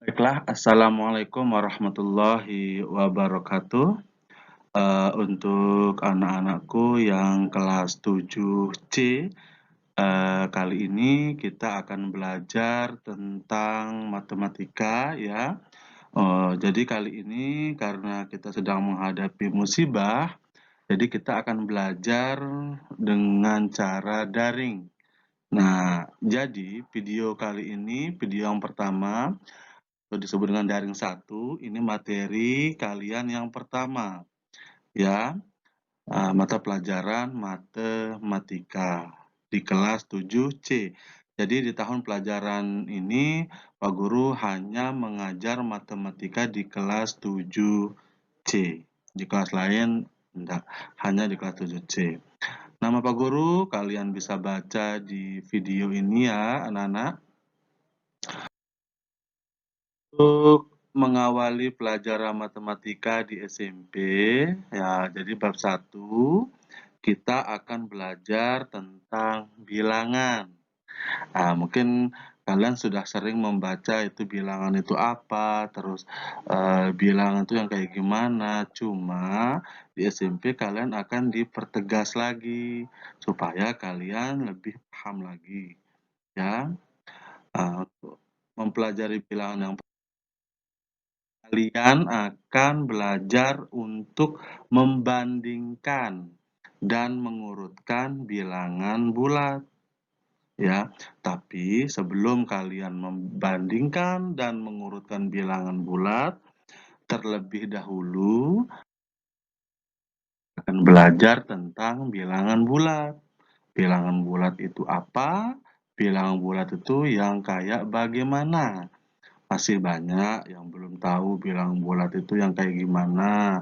Baiklah, Assalamualaikum warahmatullahi wabarakatuh. Untuk anak-anakku yang kelas 7C, kali ini kita akan belajar tentang matematika ya. Jadi kali ini karena kita sedang menghadapi musibah, jadi kita akan belajar dengan cara daring. Nah, jadi video kali ini, video yang pertama, atau disebut dengan daring 1, ini materi kalian yang pertama, ya, mata pelajaran matematika di kelas 7C. Jadi di tahun pelajaran ini, Pak Guru hanya mengajar matematika di kelas 7C. Di kelas lain, enggak, hanya di kelas 7C. Nama Pak Guru kalian bisa baca di video ini ya, anak-anak. Untuk mengawali pelajaran matematika di SMP, ya, jadi bab 1, kita akan belajar tentang bilangan. Mungkin kalian sudah sering membaca itu bilangan itu apa, terus bilangan itu yang kayak gimana. Cuma di SMP kalian akan dipertegas lagi supaya kalian lebih paham lagi, ya. Untuk mempelajari bilangan yang kalian akan belajar untuk membandingkan dan mengurutkan bilangan bulat, ya. Tapi sebelum kalian membandingkan dan mengurutkan bilangan bulat, terlebih dahulu akan belajar tentang bilangan bulat. Bilangan bulat itu apa? Bilangan bulat itu yang kayak bagaimana? Masih banyak yang belum tahu bilangan bulat itu yang kayak gimana.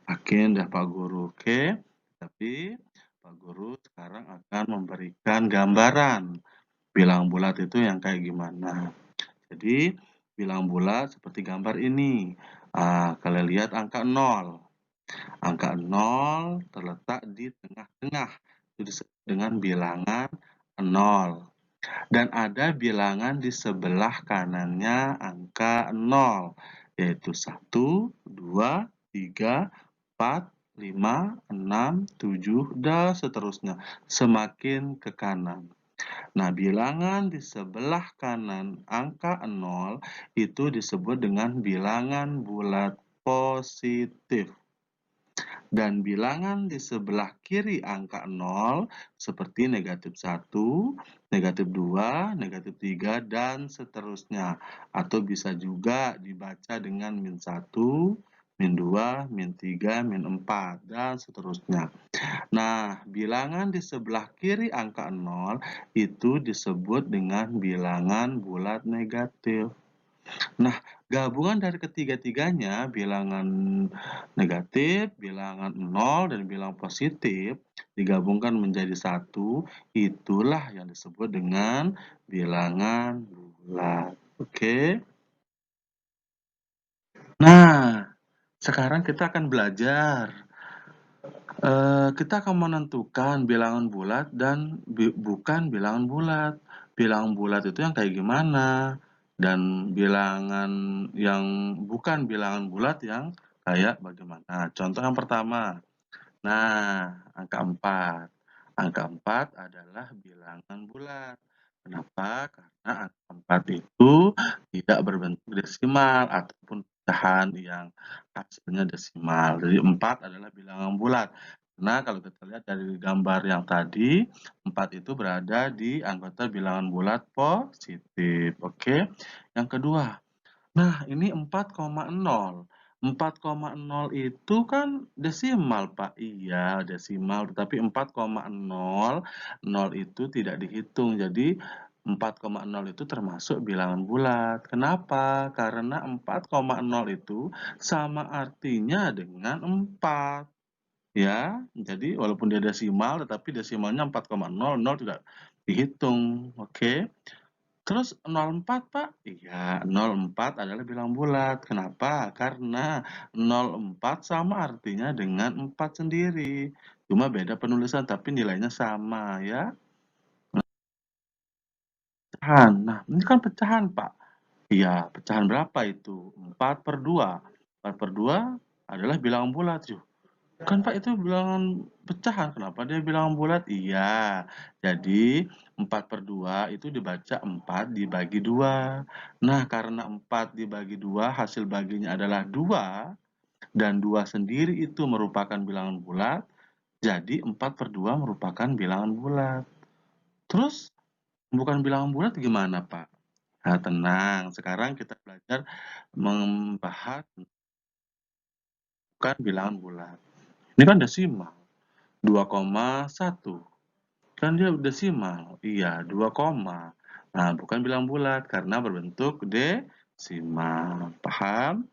Yakin dah Pak Guru, oke? Tapi Pak Guru sekarang akan memberikan gambaran bilangan bulat itu yang kayak gimana. Jadi bilangan bulat seperti gambar ini. Kalian lihat angka 0. Angka 0 terletak di tengah-tengah. Itu disebut dengan bilangan 0. Dan ada bilangan di sebelah kanannya angka 0, yaitu 1, 2, 3, 4, 5, 6, 7, dan seterusnya, semakin ke kanan. Nah, bilangan di sebelah kanan angka 0 itu disebut dengan bilangan bulat positif. Dan bilangan di sebelah kiri angka 0 seperti negatif 1, negatif 2, negatif 3, dan seterusnya. Atau bisa juga dibaca dengan min 1, min 2, min 3, min 4, dan seterusnya. Nah, bilangan di sebelah kiri angka 0 itu disebut dengan bilangan bulat negatif. Nah, gabungan dari ketiga-tiganya, bilangan negatif, bilangan 0, dan bilangan positif, digabungkan menjadi 1, itulah yang disebut dengan bilangan bulat. Oke? Nah, sekarang kita akan belajar. Kita akan menentukan bilangan bulat dan bukan bilangan bulat. Bilangan bulat itu yang kayak gimana? Dan bilangan yang bukan bilangan bulat yang kayak bagaimana? Contoh yang pertama. Nah, angka 4. Angka 4 adalah bilangan bulat. Kenapa? Karena angka 4 itu tidak berbentuk desimal ataupun pecahan yang hasilnya desimal. Jadi 4 adalah bilangan bulat. Nah, kalau kita lihat dari gambar yang tadi, 4 itu berada di anggota bilangan bulat positif. Oke. Yang kedua, nah, ini 4,0. 4,0 itu kan desimal, Pak. Iya, desimal, tetapi 4,0, 0 itu tidak dihitung. Jadi 4,0 itu termasuk bilangan bulat. Kenapa? Karena 4,0 itu sama artinya dengan 4. Ya, jadi walaupun dia desimal, tetapi desimalnya 4,0, 0 tidak dihitung. Oke. Terus 04, Pak? Iya, 04 adalah bilangan bulat. Kenapa? Karena 04 sama artinya dengan 4 sendiri. Cuma beda penulisan, tapi nilainya sama ya. Pecahan. Nah, ini kan pecahan, Pak. Iya, pecahan berapa itu? 4/2. 4/2 adalah bilangan bulat. Yuh, kan Pak itu bilangan pecahan, kenapa dia bilangan bulat? Iya, jadi 4/2 itu dibaca 4 dibagi 2. Nah, karena 4 dibagi 2 hasil baginya adalah 2, dan 2 sendiri itu merupakan bilangan bulat, jadi 4/2 merupakan bilangan bulat. Terus, bukan bilangan bulat gimana, Pak? Nah, tenang, sekarang kita belajar membahas bukan bilangan bulat. Ini kan desimal, 2,1. Kan dia desimal. Iya, 2 koma. Nah, bukan bilangan bulat karena berbentuk desimal. Paham?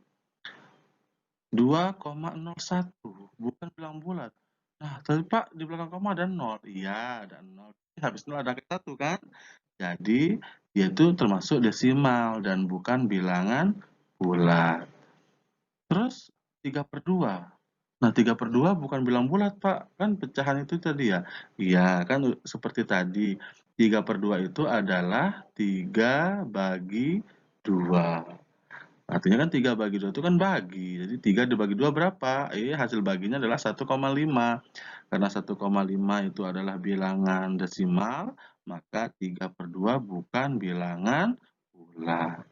2,01 bukan bilangan bulat. Nah, tapi Pak di belakang koma ada 0. Iya, ada 0. Habis 0 ada angka 1 kan? Jadi, dia itu termasuk desimal dan bukan bilangan bulat. Terus 3/2. Nah, 3/2 bukan bilangan bulat, Pak. Kan pecahan itu tadi ya? Iya, kan seperti tadi. 3/2 itu adalah 3 bagi 2. Artinya kan 3 bagi 2 itu kan bagi. Jadi 3 dibagi 2 berapa? Hasil baginya adalah 1,5. Karena 1,5 itu adalah bilangan desimal, maka 3/2 bukan bilangan bulat.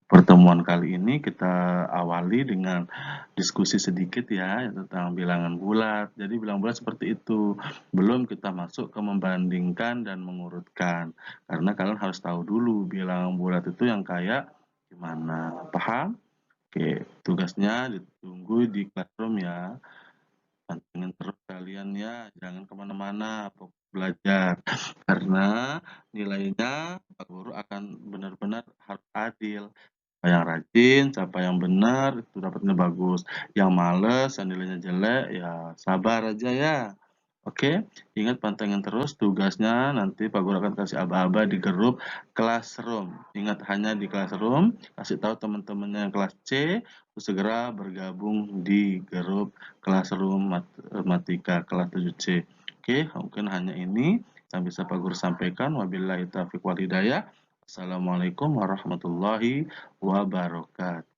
Pertemuan kali ini kita awali dengan diskusi sedikit ya tentang bilangan bulat. Jadi bilangan bulat seperti itu. Belum kita masuk ke membandingkan dan mengurutkan. Karena kalian harus tahu dulu bilangan bulat itu yang kayak gimana. Paham? Oke, tugasnya ditunggu di classroom ya. Pantengin terus kalian ya, jangan kemana-mana, fokus belajar. Karena nilainya Pak Guru akan benar-benar harus adil. Siapa yang rajin, siapa yang benar, itu dapatnya bagus. Yang males, yang nilainya jelek, ya sabar aja ya. Oke, ingat pantengin terus tugasnya, nanti Pak Guru akan kasih aba-aba di grup classroom. Ingat hanya di classroom, kasih tahu teman-temannya yang kelas C, untuk segera bergabung di grup classroom matematika kelas 7C. Oke, mungkin hanya ini yang bisa Pak Guru sampaikan. Wabillahi taufiq wal hidayah. Assalamualaikum warahmatullahi wabarakatuh.